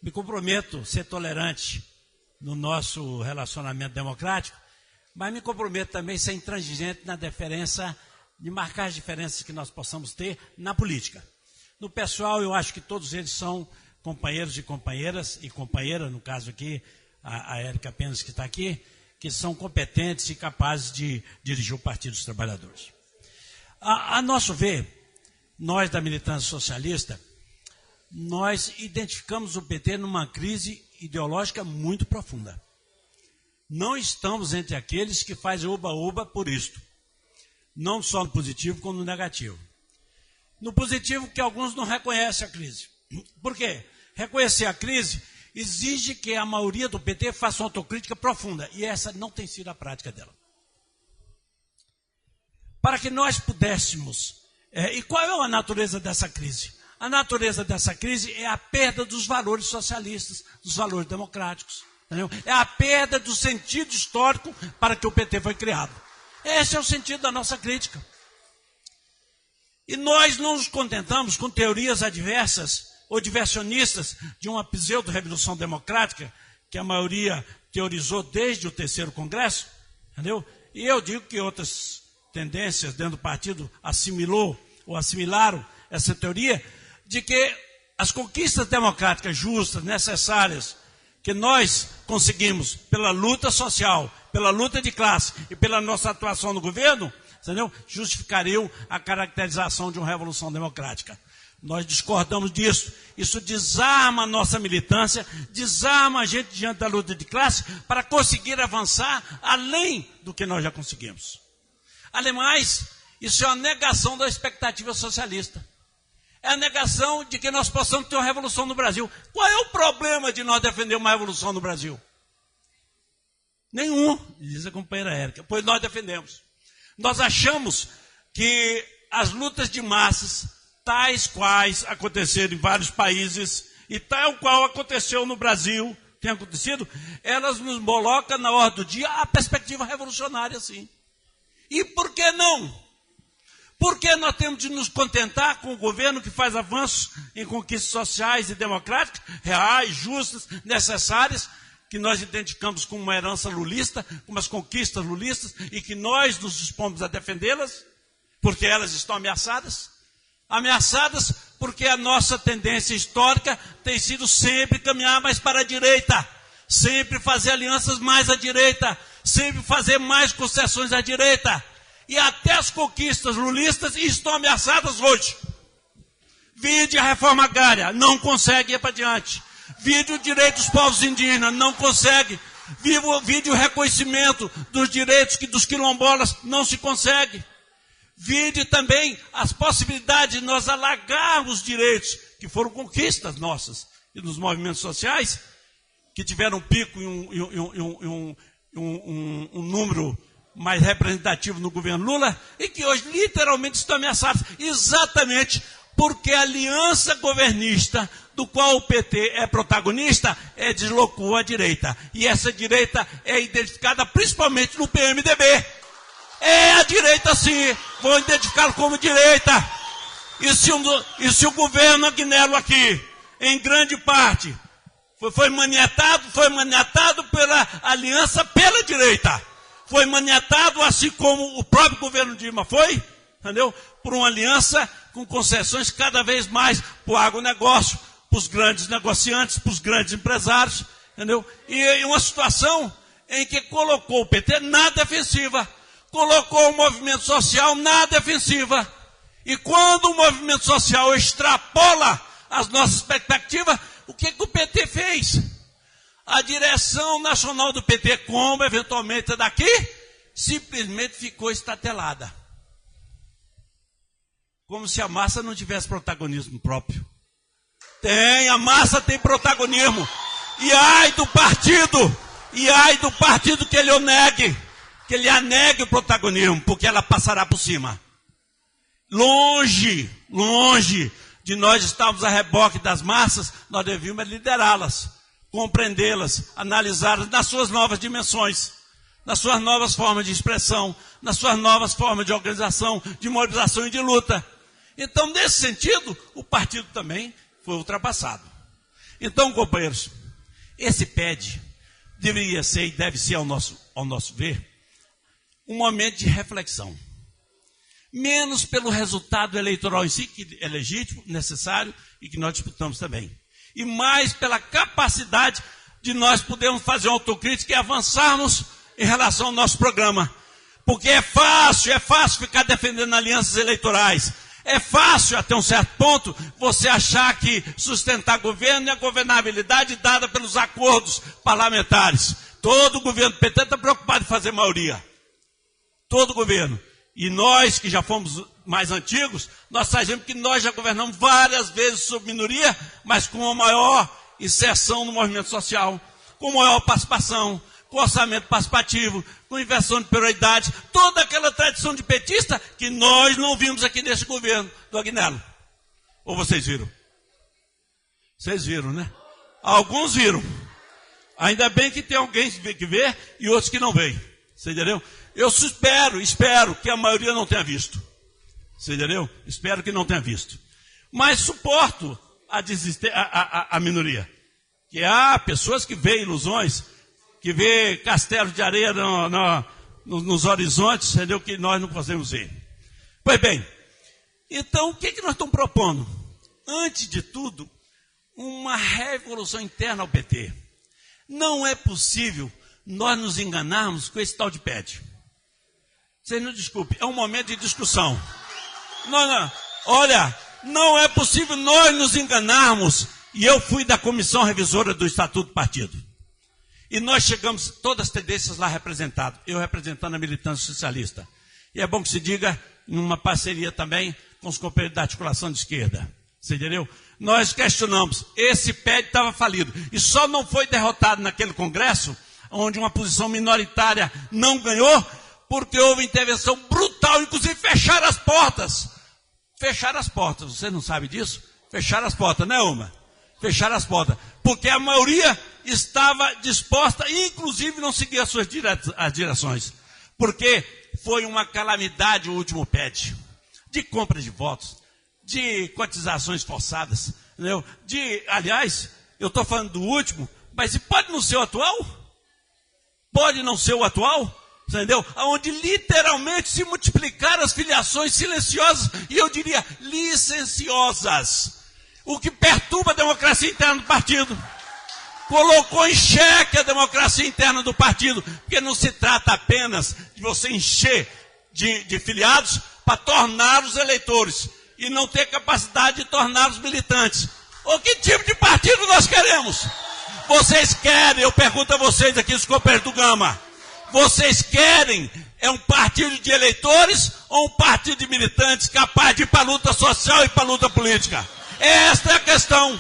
me comprometo a ser tolerante no nosso relacionamento democrático, mas me comprometo também a ser intransigente na diferença, de marcar as diferenças que nós possamos ter na política. No pessoal, eu acho que todos eles são companheiros e companheiras, e companheira, no caso aqui, a Érica apenas que está aqui, que são competentes e capazes de dirigir o Partido dos Trabalhadores. A nosso ver, nós da militância socialista, nós identificamos o PT numa crise ideológica muito profunda. Não estamos entre aqueles que fazem uba-uba por isto. Não só no positivo, como no negativo. No positivo, que alguns não reconhecem a crise. Por quê? Reconhecer a crise exige que a maioria do PT faça uma autocrítica profunda. E essa não tem sido a prática dela. Para que nós pudéssemos... e qual é a natureza dessa crise? A natureza dessa crise é a perda dos valores socialistas, dos valores democráticos. Entendeu? É a perda do sentido histórico para que o PT foi criado. Esse é o sentido da nossa crítica. E nós não nos contentamos com teorias adversas ou diversionistas de uma pseudo-revolução democrática, que a maioria teorizou desde o 3º Congresso, entendeu? E eu digo que outras tendências dentro do partido assimilaram essa teoria, de que as conquistas democráticas justas, necessárias, que nós conseguimos pela luta social, pela luta de classe e pela nossa atuação no governo, entendeu? Justificariam a caracterização de uma revolução democrática. Nós discordamos disso. Isso desarma a nossa militância, desarma a gente diante da luta de classe para conseguir avançar além do que nós já conseguimos. Além mais, isso é uma negação da expectativa socialista. É a negação de que nós possamos ter uma revolução no Brasil. Qual é o problema de nós defender uma revolução no Brasil? Nenhum, diz a companheira Érica, pois nós defendemos. Nós achamos que as lutas de massas, tais quais aconteceram em vários países, e tal qual aconteceu no Brasil, tem acontecido, elas nos colocam na ordem do dia a perspectiva revolucionária, sim. E por que não? Por que nós temos de nos contentar com o governo que faz avanços em conquistas sociais e democráticas, reais, justas, necessárias, que nós identificamos como uma herança lulista, como as conquistas lulistas, e que nós nos dispomos a defendê-las, porque elas estão ameaçadas? Ameaçadas porque a nossa tendência histórica tem sido sempre caminhar mais para a direita, sempre fazer alianças mais à direita, sempre fazer mais concessões à direita. E até as conquistas lulistas estão ameaçadas hoje. Vide a reforma agrária, não consegue ir para diante. Vide o direito dos povos indígenas, não consegue. Vide o reconhecimento dos direitos dos quilombolas, não se consegue. Vide também as possibilidades de nós alargarmos os direitos, que foram conquistas nossas e dos movimentos sociais, que tiveram um pico e um número mais representativo no governo Lula, e que hoje literalmente estão ameaçados, exatamente porque a aliança governista, do qual o PT é protagonista, deslocou a direita. E essa direita é identificada principalmente no PMDB. É a direita, sim, vão identificá-lo como direita. E se o governo Agnello aqui, em grande parte, foi maniatado pela aliança pela direita. Foi maniatado, assim como o próprio governo Dilma foi, entendeu? Por uma aliança com concessões cada vez mais para o agronegócio, para os grandes negociantes, para os grandes empresários, entendeu? E uma situação em que colocou o PT na defensiva, colocou o movimento social na defensiva. E quando o movimento social extrapola as nossas expectativas, o que o PT fez? A direção nacional do PT, como eventualmente é daqui, simplesmente ficou estatelada. Como se a massa não tivesse protagonismo próprio. A massa tem protagonismo. E ai do partido que ele a negue o protagonismo, porque ela passará por cima. Longe de nós estarmos a reboque das massas, nós devíamos liderá-las, compreendê-las, analisá-las nas suas novas dimensões, nas suas novas formas de expressão, nas suas novas formas de organização, de mobilização e de luta. Então, nesse sentido, o partido também foi ultrapassado. Então, companheiros, esse PED deveria ser e deve ser, ao nosso ver, um momento de reflexão. Menos pelo resultado eleitoral em si, que é legítimo, necessário e que nós disputamos também. E mais pela capacidade de nós podermos fazer uma autocrítica e avançarmos em relação ao nosso programa. Porque é fácil ficar defendendo alianças eleitorais. É fácil, até um certo ponto, você achar que sustentar governo é a governabilidade dada pelos acordos parlamentares. Todo governo PT está preocupado em fazer maioria. Todo governo. E nós, que já fomos mais antigos, nós sabemos que nós já governamos várias vezes sob minoria, mas com uma maior inserção no movimento social, com maior participação, com orçamento participativo, com inversão de prioridade, toda aquela tradição de petista que nós não vimos aqui nesse governo do Agnello. Ou vocês viram? Vocês viram, né? Alguns viram. Ainda bem que tem alguém que vê e outros que não veem. Você entendeu? Eu espero que a maioria não tenha visto. Você entendeu? Espero que não tenha visto. Mas suporto a minoria. Que há pessoas que veem ilusões, que vê castelos de areia nos horizontes, entendeu? Que nós não podemos ver. Pois bem, então o que nós estamos propondo? Antes de tudo, uma revolução interna ao PT. Não é possível nós nos enganarmos com esse tal de PED. Vocês não desculpem, é um momento de discussão. Olha, não é possível nós nos enganarmos. E eu fui da comissão revisora do Estatuto do Partido. E nós chegamos, todas as tendências lá representadas, eu representando a militância socialista. E é bom que se diga, em uma parceria também com os companheiros da articulação de esquerda. Você entendeu? Nós questionamos, esse PED estava falido. E só não foi derrotado naquele congresso, onde uma posição minoritária não ganhou, porque houve intervenção brutal, inclusive fecharam as portas. Fecharam as portas, você não sabe disso? Fecharam as portas, né, Uma? Fecharam as portas. Porque a maioria estava disposta, inclusive não seguir as suas direções. Porque foi uma calamidade o último PED. De compra de votos, de cotizações forçadas. Entendeu? Aliás, eu estou falando do último, mas pode não ser o atual? Pode não ser o atual? Entendeu? Onde literalmente se multiplicaram as filiações silenciosas, e eu diria licenciosas. O que perturba a democracia interna do partido. Colocou em xeque a democracia interna do partido, porque não se trata apenas de você encher de filiados para tornar os eleitores e não ter capacidade de tornar os militantes. Ou que tipo de partido nós queremos? Vocês querem, eu pergunto a vocês aqui, os companheiros do Gama, vocês querem um partido de eleitores ou um partido de militantes capaz de ir para a luta social e para a luta política? Esta é a questão.